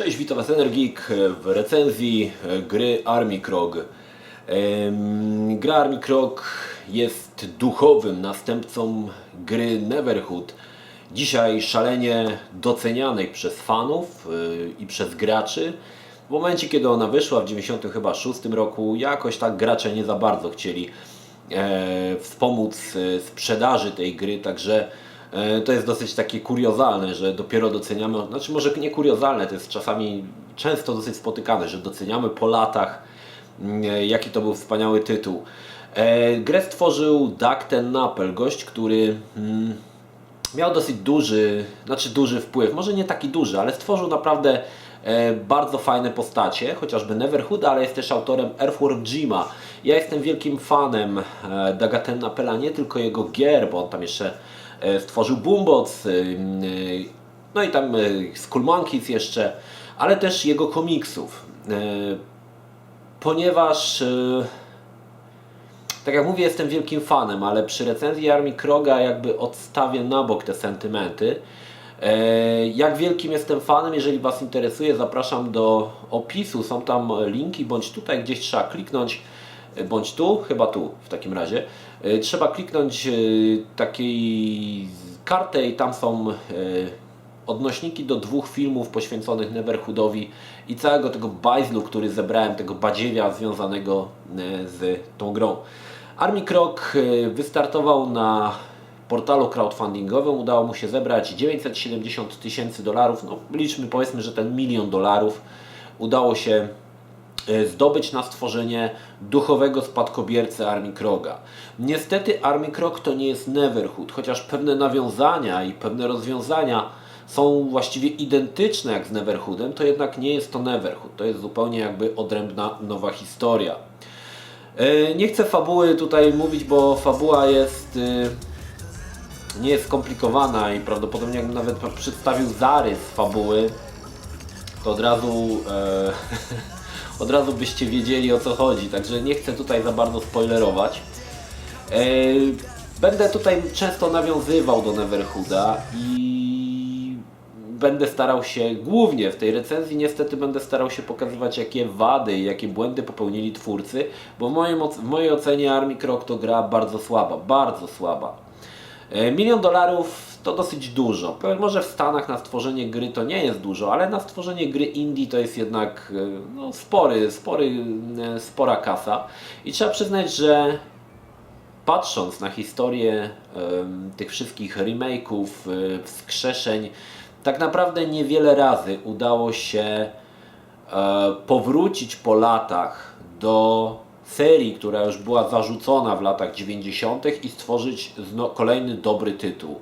Cześć, witam Was Energik w recenzji gry Army Krog. Gra Army Krog jest duchowym następcą gry Neverhood. Dzisiaj szalenie docenianej przez fanów i przez graczy. W momencie, kiedy ona wyszła w 96 roku, jakoś tak gracze nie za bardzo chcieli wspomóc sprzedaży tej gry, także to jest dosyć takie kuriozalne, że dopiero doceniamy, znaczy może nie kuriozalne, to jest czasami często dosyć spotykane, że doceniamy po latach, jaki to był wspaniały tytuł. Grę stworzył Doug TenNapel, gość, który miał dosyć duży wpływ, może nie taki duży, ale stworzył naprawdę bardzo fajne postacie, chociażby Neverhood, ale jest też autorem Earthworm Jima. Ja jestem wielkim fanem Douga TenNapela, nie tylko jego gier, bo on tam jeszcze stworzył Boombots, no i tam Skull Monkeys jeszcze, ale też jego komiksów. Ponieważ, tak jak mówię, jestem wielkim fanem, ale przy recenzji Army Kroga jakby odstawię na bok te sentymenty. Jak wielkim jestem fanem, jeżeli Was interesuje, zapraszam do opisu, są tam linki, bądź tutaj gdzieś trzeba kliknąć, bądź tu, chyba tu w takim razie. Trzeba kliknąć takiej kartę i tam są odnośniki do 2 filmów poświęconych Neverhoodowi i całego tego bajzlu, który zebrałem, tego badziewia związanego z tą grą. Army Krog wystartował na portalu crowdfundingowym, udało mu się zebrać 970 000 dolarów, no liczmy, powiedzmy, że ten $1 000 000 udało się zdobyć na stworzenie duchowego spadkobiercy Army Kroga. Niestety Army Krog to nie jest Neverhood, chociaż pewne nawiązania i pewne rozwiązania są właściwie identyczne jak z Neverhoodem, to jednak nie jest to Neverhood, to jest zupełnie jakby odrębna nowa historia. Nie chcę fabuły tutaj mówić, bo fabuła jest nie jest skomplikowana i prawdopodobnie jakbym nawet przedstawił zarys fabuły, to od razu byście wiedzieli, o co chodzi, także nie chcę tutaj za bardzo spoilerować. Będę tutaj często nawiązywał do Neverhooda i będę starał się, głównie w tej recenzji niestety będę starał się pokazywać, jakie wady i jakie błędy popełnili twórcy, bo w mojej ocenie Army Krog to gra bardzo słaba, bardzo słaba. $1 000 000 dolarów to dosyć dużo. Może w Stanach na stworzenie gry to nie jest dużo, ale na stworzenie gry indie to jest jednak no, spora kasa. I trzeba przyznać, że patrząc na historię tych wszystkich remake'ów, wskrzeszeń, tak naprawdę niewiele razy udało się powrócić po latach do serii, która już była zarzucona w latach 90. i stworzyć kolejny dobry tytuł.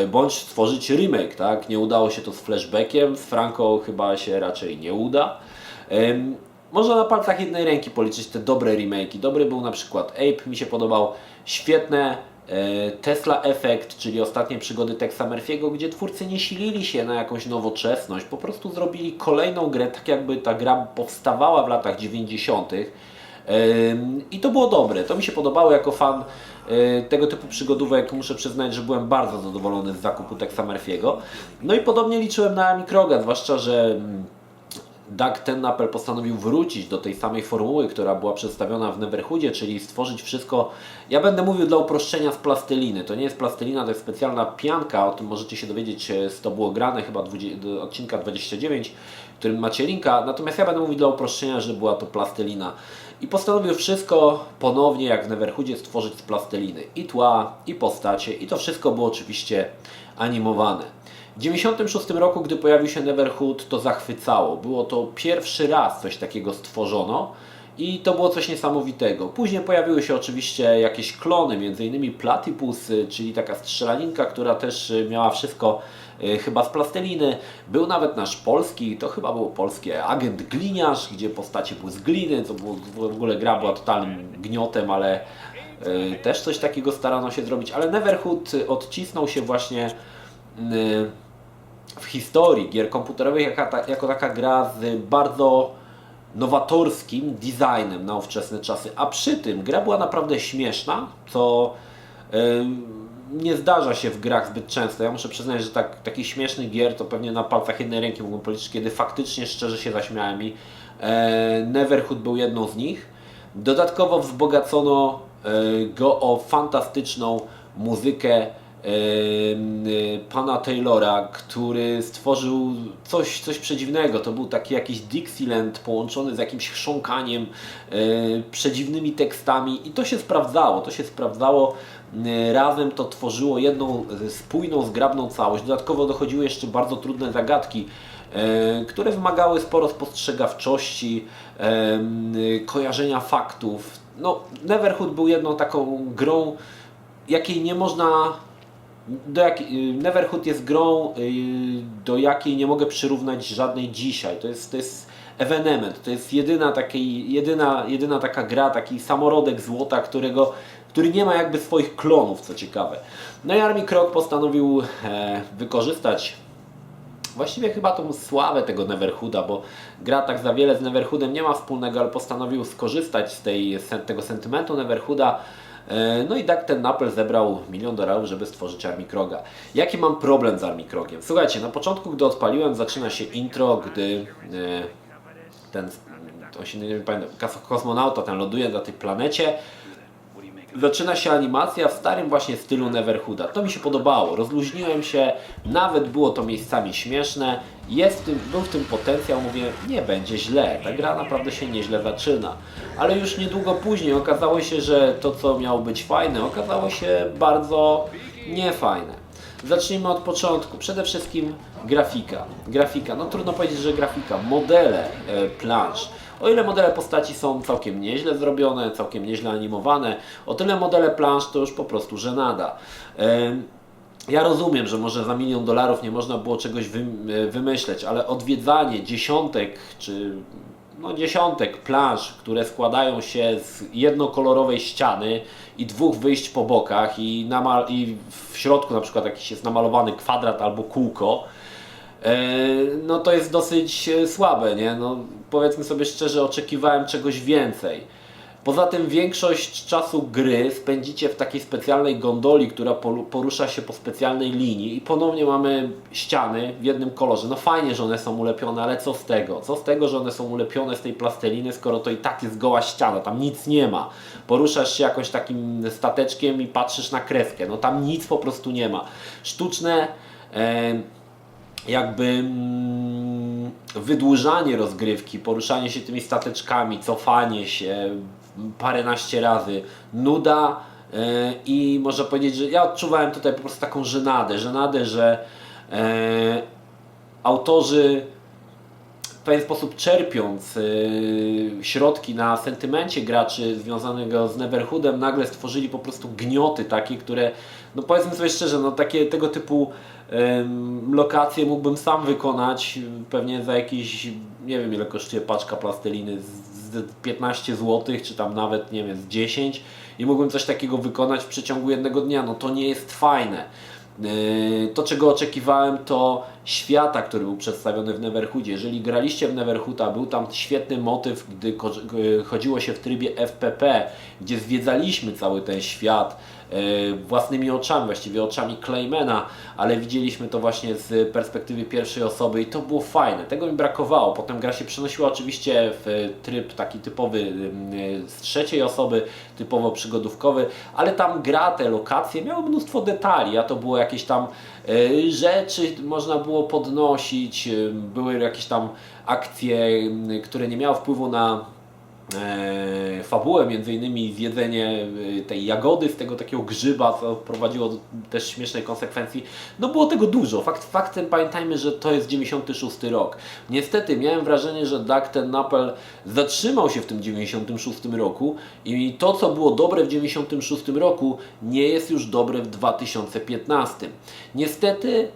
Bądź stworzyć remake, tak? Nie udało się to z Flashbackiem, z Franco chyba się raczej nie uda. Można na palcach jednej ręki policzyć te dobre remake'i. Dobry był na przykład Ape, mi się podobał. Świetne Tesla Effect, czyli ostatnie przygody Texa Murphy'ego, gdzie twórcy nie silili się na jakąś nowoczesność. Po prostu zrobili kolejną grę, tak jakby ta gra powstawała w latach 90. I to było dobre, to mi się podobało jako fan tego typu przygodówek. Muszę przyznać, że byłem bardzo zadowolony z zakupu Texa Murphy'ego. No i podobnie liczyłem na Army Kroga, zwłaszcza że Doug TenNapel postanowił wrócić do tej samej formuły, która była przedstawiona w Neverhoodzie, czyli stworzyć wszystko, ja będę mówił dla uproszczenia, z plasteliny. To nie jest plastelina, to jest specjalna pianka, o tym możecie się dowiedzieć, to było grane chyba do odcinka 29, w którym macie linka, natomiast ja będę mówił dla uproszczenia, że była to plastelina. I postanowił wszystko ponownie, jak w Neverhoodzie, stworzyć z plasteliny. I tła, i postacie, i to wszystko było oczywiście animowane. W 1996 roku, gdy pojawił się Neverhood, to zachwycało. Było to pierwszy raz coś takiego stworzono i to było coś niesamowitego. Później pojawiły się oczywiście jakieś klony, m.in. Platypus, czyli taka strzelaninka, która też miała wszystko chyba z plasteliny. Był nawet nasz polski, to chyba było polskie, Agent Gliniarz, gdzie postacie były z gliny, to było, w ogóle gra była totalnym gniotem, ale też coś takiego starano się zrobić. Ale Neverhood odcisnął się właśnie w historii gier komputerowych jako taka gra z bardzo nowatorskim designem na ówczesne czasy, a przy tym gra była naprawdę śmieszna, co nie zdarza się w grach zbyt często. Ja muszę przyznać, że takich śmiesznych gier to pewnie na palcach jednej ręki mógłbym policzyć, kiedy faktycznie szczerze się zaśmiałem i Neverhood był jedną z nich. Dodatkowo wzbogacono go o fantastyczną muzykę pana Taylora, który stworzył coś przedziwnego. To był taki jakiś Dixieland połączony z jakimś chrząkaniem, przedziwnymi tekstami i to się sprawdzało. Razem to tworzyło jedną spójną, zgrabną całość. Dodatkowo dochodziły jeszcze bardzo trudne zagadki, które wymagały sporo spostrzegawczości, kojarzenia faktów. No, Neverhood był jedną taką grą, jakiej nie można... Neverhood jest grą, do jakiej nie mogę przyrównać żadnej dzisiaj. To jest ewenement, to jest jedyna taka gra, taki samorodek złota, który nie ma jakby swoich klonów, co ciekawe. No i Army Krog postanowił wykorzystać właściwie chyba tą sławę tego Neverhooda, bo gra tak za wiele z Neverhoodem nie ma wspólnego, ale postanowił skorzystać z tego sentymentu Neverhooda. No i tak ten Knuckle zebrał $1 milion, żeby stworzyć Army Kroga. Jaki mam problem z Army Krogiem? Słuchajcie, na początku, gdy odpaliłem, zaczyna się intro, gdy on się nie pamiętam, kosmonauta ten ląduje na tej planecie. Zaczyna się animacja w starym właśnie stylu Neverhooda. To mi się podobało, rozluźniłem się, nawet było to miejscami śmieszne, był w tym potencjał, mówię, nie będzie źle, ta gra naprawdę się nieźle zaczyna. Ale już niedługo później okazało się, że to, co miało być fajne, okazało się bardzo niefajne. Zacznijmy od początku. Przede wszystkim grafika, no trudno powiedzieć, że grafika, modele plansz. O ile modele postaci są całkiem nieźle zrobione, całkiem nieźle animowane, o tyle modele plansz to już po prostu żenada. Ja rozumiem, że może za $1 milion nie można było czegoś wymyśleć, ale odwiedzanie dziesiątek plansz, które składają się z jednokolorowej ściany i 2 wyjść po bokach i w środku na przykład jakiś jest namalowany kwadrat albo kółko, no to jest dosyć słabe, nie? No, powiedzmy sobie szczerze, oczekiwałem czegoś więcej. Poza tym większość czasu gry spędzicie w takiej specjalnej gondoli, która porusza się po specjalnej linii i ponownie mamy ściany w jednym kolorze. No fajnie, że one są ulepione, ale co z tego? Co z tego, że one są ulepione z tej plasteliny, skoro to i tak jest goła ściana, tam nic nie ma. Poruszasz się jakoś takim stateczkiem i patrzysz na kreskę, no tam nic po prostu nie ma. Sztuczne wydłużanie rozgrywki, poruszanie się tymi stateczkami, cofanie się paręnaście razy, nuda i można powiedzieć, że ja odczuwałem tutaj po prostu taką żenadę, że autorzy w pewien sposób czerpiąc środki na sentymencie graczy związanego z Neverhoodem, nagle stworzyli po prostu gnioty takie, które, no powiedzmy sobie szczerze, no tego typu lokacje mógłbym sam wykonać, pewnie za jakieś, nie wiem ile kosztuje paczka plasteliny, z 15 zł, czy tam nawet, nie wiem, z 10 i mógłbym coś takiego wykonać w przeciągu jednego dnia, no to nie jest fajne. To, czego oczekiwałem, to świata, który był przedstawiony w Neverhoodzie. Jeżeli graliście w Neverhooda, był tam świetny motyw, gdy chodziło się w trybie FPP, gdzie zwiedzaliśmy cały ten świat własnymi oczami, właściwie oczami Claymana, ale widzieliśmy to właśnie z perspektywy pierwszej osoby i to było fajne. Tego mi brakowało. Potem gra się przenosiła oczywiście w tryb taki typowy z trzeciej osoby, typowo przygodówkowy, ale tam te lokacje miały mnóstwo detali, a to było jakieś tam rzeczy można było podnosić, były jakieś tam akcje, które nie miały wpływu na fabułę, między innymi zjedzenie tej jagody z tego takiego grzyba, co prowadziło do też śmiesznej konsekwencji. No było tego dużo. Faktem pamiętajmy, że to jest 96 rok. Niestety miałem wrażenie, że ten Knuckle zatrzymał się w tym 96 roku i to, co było dobre w 96 roku, nie jest już dobre w 2015. Niestety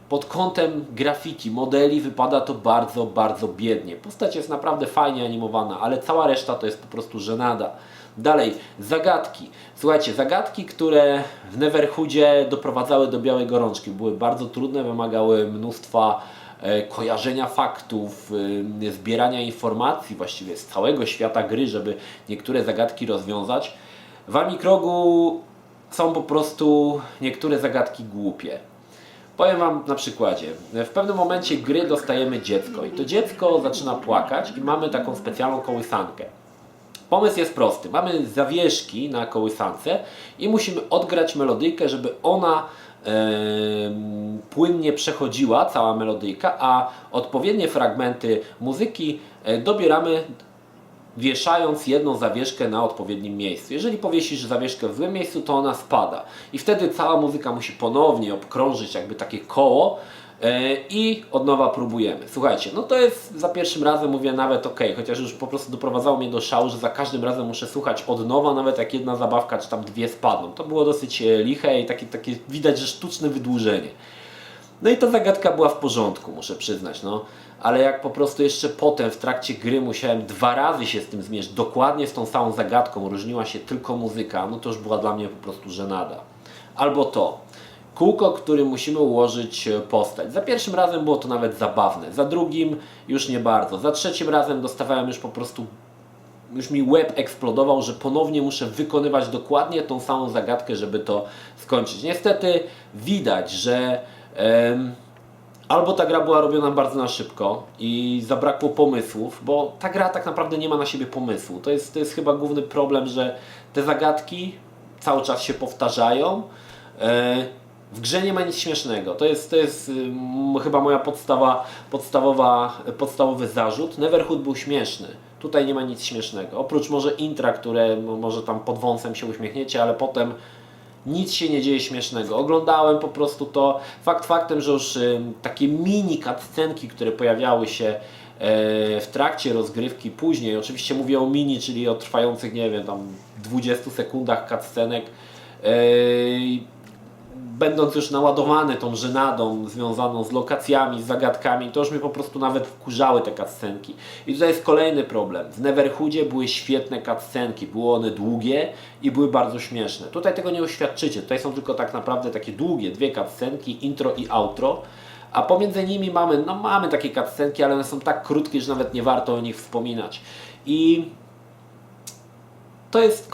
pod kątem grafiki, modeli wypada to bardzo, bardzo biednie. Postać jest naprawdę fajnie animowana, ale cała reszta to jest po prostu żenada. Dalej, zagadki. Słuchajcie, zagadki, które w Neverhoodzie doprowadzały do białej gorączki. Były bardzo trudne, wymagały mnóstwa kojarzenia faktów, zbierania informacji właściwie z całego świata gry, żeby niektóre zagadki rozwiązać. W Army Krogu są po prostu niektóre zagadki głupie. Powiem Wam na przykładzie. W pewnym momencie gry dostajemy dziecko i to dziecko zaczyna płakać i mamy taką specjalną kołysankę. Pomysł jest prosty. Mamy zawieszki na kołysance i musimy odgrać melodyjkę, żeby ona płynnie przechodziła, cała melodyjka, a odpowiednie fragmenty muzyki dobieramy, wieszając jedną zawieszkę na odpowiednim miejscu. Jeżeli powiesisz zawieszkę w złym miejscu, to ona spada. I wtedy cała muzyka musi ponownie obkrążyć jakby takie koło i od nowa próbujemy. Słuchajcie, no to jest za pierwszym razem mówię nawet ok, chociaż już po prostu doprowadzało mnie do szału, że za każdym razem muszę słuchać od nowa, nawet jak jedna zabawka czy tam dwie spadną. To było dosyć liche i takie widać, że sztuczne wydłużenie. No i ta zagadka była w porządku, muszę przyznać, no. Ale jak po prostu jeszcze potem w trakcie gry musiałem 2 razy się z tym zmierzyć, dokładnie z tą samą zagadką, różniła się tylko muzyka, no to już była dla mnie po prostu żenada. Albo to, kółko, którym musimy ułożyć postać. Za pierwszym razem było to nawet zabawne, za drugim już nie bardzo, za trzecim razem dostawałem już po prostu, już mi łeb eksplodował, że ponownie muszę wykonywać dokładnie tą samą zagadkę, żeby to skończyć. Niestety widać, że albo ta gra była robiona bardzo na szybko i zabrakło pomysłów, bo ta gra tak naprawdę nie ma na siebie pomysłu. To jest chyba główny problem, że te zagadki cały czas się powtarzają. W grze nie ma nic śmiesznego. To jest chyba moja podstawowy zarzut. Neverhood był śmieszny. Tutaj nie ma nic śmiesznego. Oprócz może intra, które może tam pod wąsem się uśmiechniecie, ale potem nic się nie dzieje śmiesznego. Oglądałem po prostu to. Fakt faktem, że już takie mini cutscenki, które pojawiały się w trakcie rozgrywki później, oczywiście mówię o mini, czyli o trwających, nie wiem, tam 20 sekundach cutscenek, będąc już naładowany tą żenadą związaną z lokacjami, z zagadkami, to już mnie po prostu nawet wkurzały te cutscenki. I tutaj jest kolejny problem. W Neverhoodzie były świetne cutscenki, były one długie i były bardzo śmieszne. Tutaj tego nie oświadczycie, tutaj są tylko tak naprawdę takie długie, 2 cutscenki, intro i outro, a pomiędzy nimi mamy takie cutscenki, ale one są tak krótkie, że nawet nie warto o nich wspominać. I to jest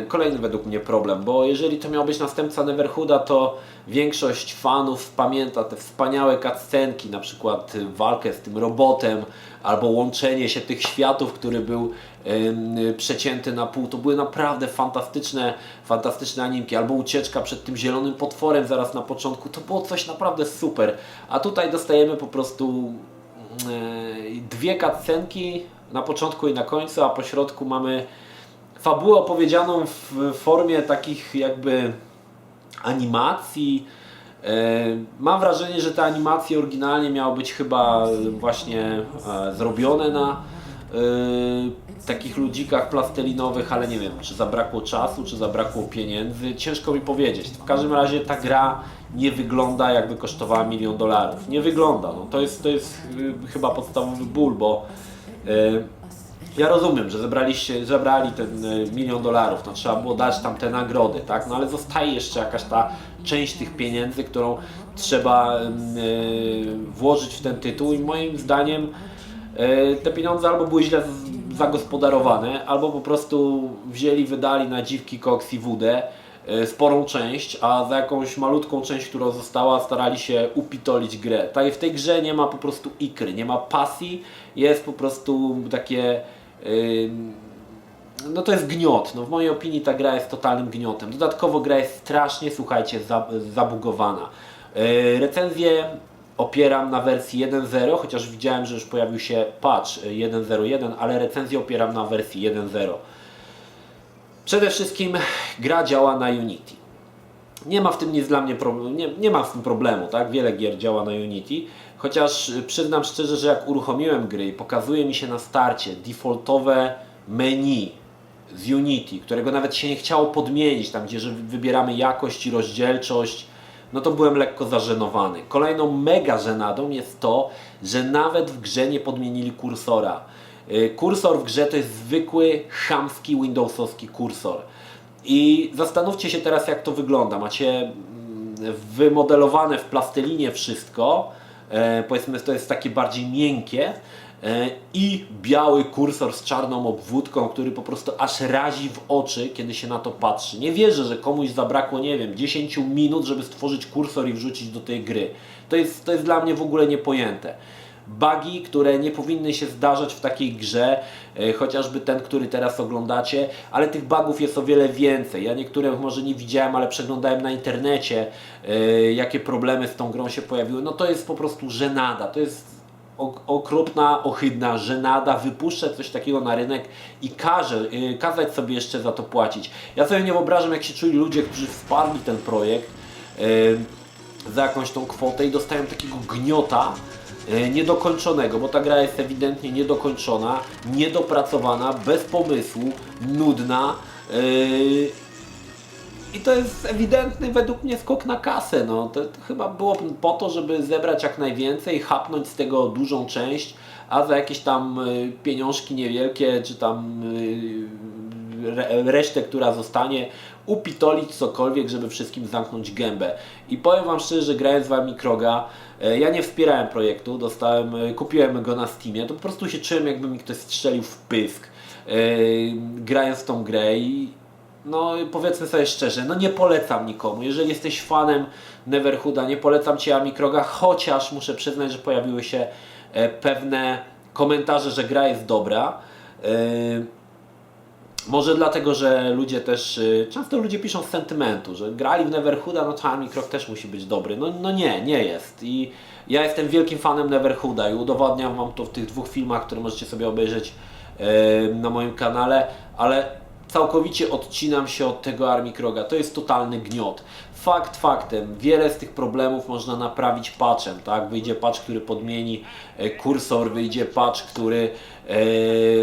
kolejny według mnie problem, bo jeżeli to miał być następca Neverhooda, to większość fanów pamięta te wspaniałe cutscenki, na przykład walkę z tym robotem, albo łączenie się tych światów, który był przecięty na pół. To były naprawdę fantastyczne animki, albo ucieczka przed tym zielonym potworem zaraz na początku. To było coś naprawdę super, a tutaj dostajemy po prostu 2 cutscenki na początku i na końcu, a po środku mamy fabułę opowiedzianą w formie takich jakby animacji. Mam wrażenie, że te animacje oryginalnie miały być chyba właśnie zrobione na takich ludzikach plastelinowych, ale nie wiem, czy zabrakło czasu, czy zabrakło pieniędzy. Ciężko mi powiedzieć. W każdym razie ta gra nie wygląda, jakby kosztowała $1 000 000. Nie wygląda. No, to jest chyba podstawowy ból, bo ja rozumiem, że zebrali ten $1 000 000, no trzeba było dać tam te nagrody, tak? No ale zostaje jeszcze jakaś ta część tych pieniędzy, którą trzeba włożyć w ten tytuł i moim zdaniem te pieniądze albo były źle zagospodarowane, albo po prostu wydali na dziwki, koks i wódę sporą część, a za jakąś malutką część, która została, starali się upitolić grę. Tak, w tej grze nie ma po prostu ikry, nie ma pasji, jest po prostu takie no to jest gniot. No w mojej opinii ta gra jest totalnym gniotem. Dodatkowo gra jest strasznie, słuchajcie, zabugowana. Recenzję opieram na wersji 1.0, chociaż widziałem, że już pojawił się patch 1.0.1, ale recenzję opieram na wersji 1.0. Przede wszystkim gra działa na Unity. Nie ma w tym nic dla mnie nie ma w tym problemu, tak? Wiele gier działa na Unity, chociaż przyznam szczerze, że jak uruchomiłem gry i pokazuje mi się na starcie defaultowe menu z Unity, którego nawet się nie chciało podmienić, tam gdzie że wybieramy jakość i rozdzielczość, no to byłem lekko zażenowany. Kolejną mega żenadą jest to, że nawet w grze nie podmienili kursora. Kursor w grze to jest zwykły, chamski, windowsowski kursor. I zastanówcie się teraz, jak to wygląda. Macie wymodelowane w plastelinie wszystko, powiedzmy, to jest takie bardziej miękkie, i biały kursor z czarną obwódką, który po prostu aż razi w oczy, kiedy się na to patrzy. Nie wierzę, że komuś zabrakło, nie wiem, 10 minut, żeby stworzyć kursor i wrzucić do tej gry. To jest dla mnie w ogóle niepojęte. Bugi, które nie powinny się zdarzać w takiej grze, chociażby ten, który teraz oglądacie, ale tych bugów jest o wiele więcej. Ja niektóre może nie widziałem, ale przeglądałem na internecie, jakie problemy z tą grą się pojawiły. No to jest po prostu żenada, to jest okropna, ohydna żenada, wypuszczać coś takiego na rynek i kazać sobie jeszcze za to płacić. Ja sobie nie wyobrażam, jak się czuli ludzie, którzy wsparli ten projekt za jakąś tą kwotę i dostają takiego gniota niedokończonego, bo ta gra jest ewidentnie niedokończona, niedopracowana, bez pomysłu, nudna i to jest ewidentny według mnie skok na kasę. No. To chyba było po to, żeby zebrać jak najwięcej, chapnąć z tego dużą część, a za jakieś tam pieniążki niewielkie, czy tam resztę, która zostanie, upitolić cokolwiek, żeby wszystkim zamknąć gębę. I powiem Wam szczerze, że grając w Armikroga, ja nie wspierałem projektu, kupiłem go na Steamie, to po prostu się czułem, jakby mi ktoś strzelił w pysk, grając w tą grę i no powiedzmy sobie szczerze, no nie polecam nikomu. Jeżeli jesteś fanem Neverhooda, nie polecam Ci Armikroga, chociaż muszę przyznać, że pojawiły się pewne komentarze, że gra jest dobra. Może dlatego, że ludzie też, często ludzie piszą z sentymentu, że grali w Neverhooda, no to Armikrog też musi być dobry. No nie jest. I ja jestem wielkim fanem Neverhooda i udowadniam Wam to w tych dwóch filmach, które możecie sobie obejrzeć na moim kanale, ale całkowicie odcinam się od tego Armikroga. To jest totalny gniot. Fakt faktem, wiele z tych problemów można naprawić patchem, tak? Wyjdzie patch, który podmieni kursor, wyjdzie patch, który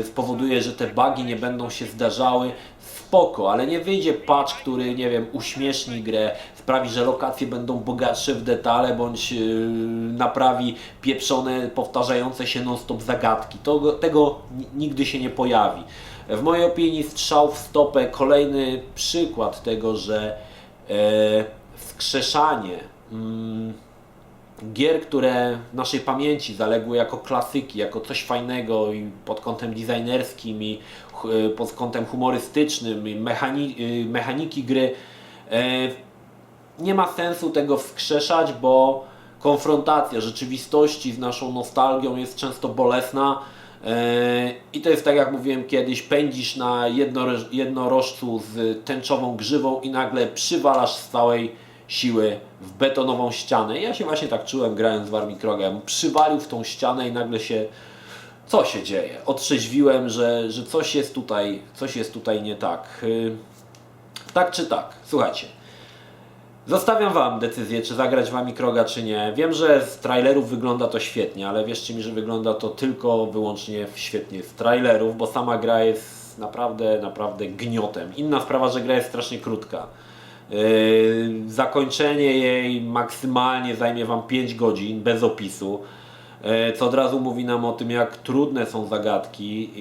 spowoduje, że te bugi nie będą się zdarzały. Spoko, ale nie wyjdzie patch, który, nie wiem, uśmieszni grę, sprawi, że lokacje będą bogatsze w detale, bądź naprawi pieprzone, powtarzające się non-stop zagadki. Tego nigdy się nie pojawi. W mojej opinii strzał w stopę, kolejny przykład tego, że wskrzeszanie gier, które w naszej pamięci zaległy jako klasyki, jako coś fajnego i pod kątem designerskim i pod kątem humorystycznym i mechaniki gry, nie ma sensu tego wskrzeszać, bo konfrontacja rzeczywistości z naszą nostalgią jest często bolesna. I to jest tak, jak mówiłem kiedyś, pędzisz na jednorożcu z tęczową grzywą i nagle przywalasz z całej siły w betonową ścianę. I ja się właśnie tak czułem, grając w Armikrogiem. Przywalił w tą ścianę i nagle się... Co się dzieje? Otrzeźwiłem, że coś jest tutaj nie tak. Tak czy tak? Słuchajcie. Zostawiam Wam decyzję, czy zagrać w Armikroga, czy nie. Wiem, że z trailerów wygląda to świetnie, ale wierzcie mi, że wygląda to tylko wyłącznie świetnie z trailerów, bo sama gra jest naprawdę gniotem. Inna sprawa, że gra jest strasznie krótka. Zakończenie jej maksymalnie zajmie Wam 5 godzin bez opisu, co od razu mówi nam o tym, jak trudne są zagadki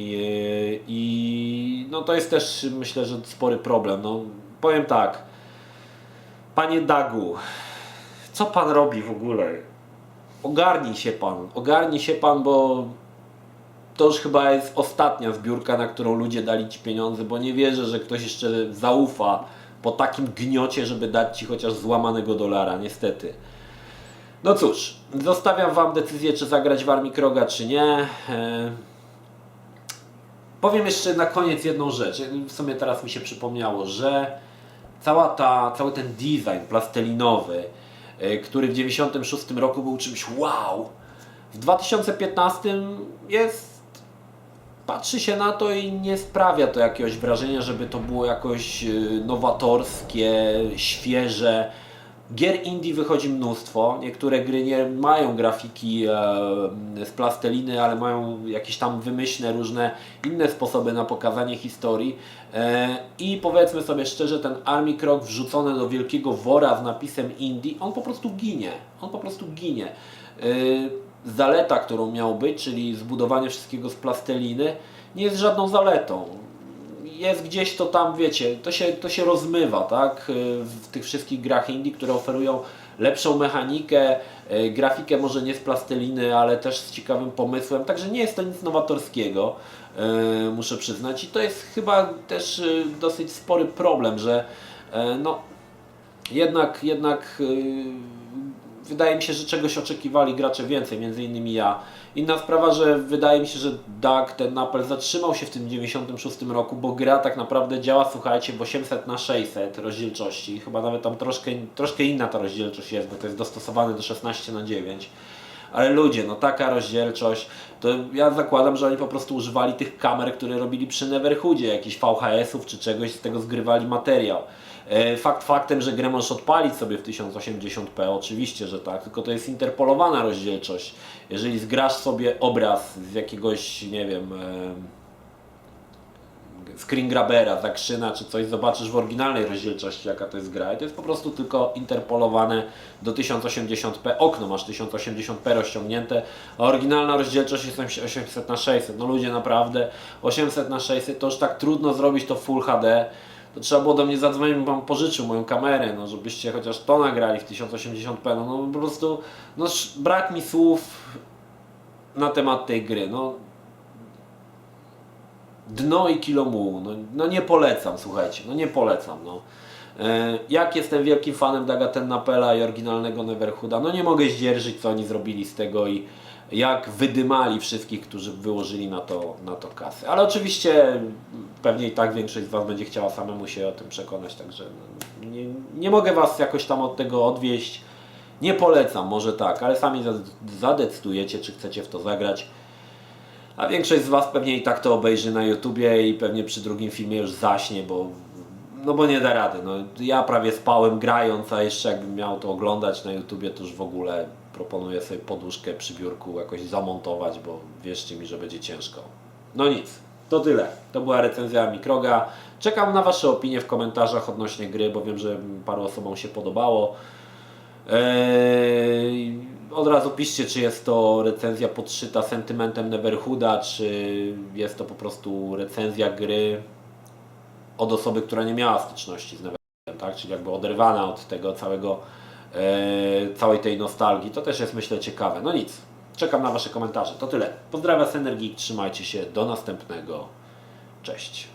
i no to jest też, myślę, że spory problem. No, powiem tak. Panie Dagu, co Pan robi w ogóle? Ogarnij się Pan, bo to już chyba jest ostatnia zbiórka, na którą ludzie dali Ci pieniądze, bo nie wierzę, że ktoś jeszcze zaufa po takim gniocie, żeby dać Ci chociaż złamanego dolara, niestety. No cóż, zostawiam Wam decyzję, czy zagrać w Armikroga, czy nie. Powiem jeszcze na koniec jedną rzecz. W sumie teraz mi się przypomniało, że cały ten design plastelinowy, który w 1996 roku był czymś wow, w 2015 patrzy się na to i nie sprawia to jakiegoś wrażenia, żeby to było jakoś nowatorskie, świeże. Gier indie wychodzi mnóstwo, niektóre gry nie mają grafiki z plasteliny, ale mają jakieś tam wymyślne, różne inne sposoby na pokazanie historii i powiedzmy sobie szczerze, ten Armikrog wrzucony do wielkiego wora z napisem indie, on po prostu ginie. Zaleta, którą miał być, czyli zbudowanie wszystkiego z plasteliny, nie jest żadną zaletą. jest gdzieś to tam, wiecie, to się rozmywa, tak? W tych wszystkich grach indie, które oferują lepszą mechanikę, grafikę może nie z plasteliny, ale też z ciekawym pomysłem, także nie jest to nic nowatorskiego, muszę przyznać. I to jest chyba też dosyć spory problem, że no, jednak wydaje mi się, że czegoś oczekiwali gracze więcej, między innymi ja. Inna sprawa, że wydaje mi się, że ten napęd zatrzymał się w tym 96 roku, bo gra tak naprawdę działa, słuchajcie, w 800x600 rozdzielczości. Chyba nawet tam troszkę inna ta rozdzielczość jest, bo to jest dostosowane do 16:9. Ale ludzie, no taka rozdzielczość, to ja zakładam, że oni po prostu używali tych kamer, które robili przy Neverhoodzie, jakichś VHS-ów czy czegoś, z tego zgrywali materiał. Fakt faktem, że grę możesz odpalić sobie w 1080p, oczywiście, że tak, tylko to jest interpolowana rozdzielczość. Jeżeli zgrasz sobie obraz z jakiegoś, nie wiem, screen grabera, zakrzyna czy coś, zobaczysz w oryginalnej rozdzielczości, jaka to jest gra, i to jest po prostu tylko interpolowane do 1080p, okno masz 1080p rozciągnięte, a oryginalna rozdzielczość jest 800x600, no ludzie, naprawdę 800x600 to już tak trudno zrobić to w Full HD, to trzeba było do mnie zadzwonić, bym wam pożyczył moją kamerę, no żebyście chociaż to nagrali w 1080p, no po prostu, no brak mi słów na temat tej gry, no dno i kilo mułu, no nie polecam, słuchajcie, no nie polecam, no. Jak jestem wielkim fanem Dagatennapela i oryginalnego Neverhooda, no nie mogę zdzierżyć, co oni zrobili z tego i jak wydymali wszystkich, którzy wyłożyli na to kasy. Ale oczywiście pewnie i tak większość z Was będzie chciała samemu się o tym przekonać, także no, nie mogę Was jakoś tam od tego odwieść. Nie polecam, może tak, ale sami zadecydujecie, czy chcecie w to zagrać. A większość z Was pewnie i tak to obejrzy na YouTubie i pewnie przy drugim filmie już zaśnie, bo nie da rady. No, ja prawie spałem grając, a jeszcze jakbym miał to oglądać na YouTubie, to już w ogóle proponuję sobie poduszkę przy biurku jakoś zamontować, bo wierzcie mi, że będzie ciężko. No nic, to tyle. To była recenzja Mikroga. Czekam na Wasze opinie w komentarzach odnośnie gry, bo wiem, że paru osobom się podobało. Od razu piszcie, czy jest to recenzja podszyta sentymentem Neverhooda, czy jest to po prostu recenzja gry od osoby, która nie miała styczności z Neverhoodem, tak? Czyli jakby oderwana od tego całej tej nostalgii. To też jest, myślę, ciekawe. No nic, czekam na Wasze komentarze. To tyle. Pozdrawiam z Energii, trzymajcie się, do następnego. Cześć.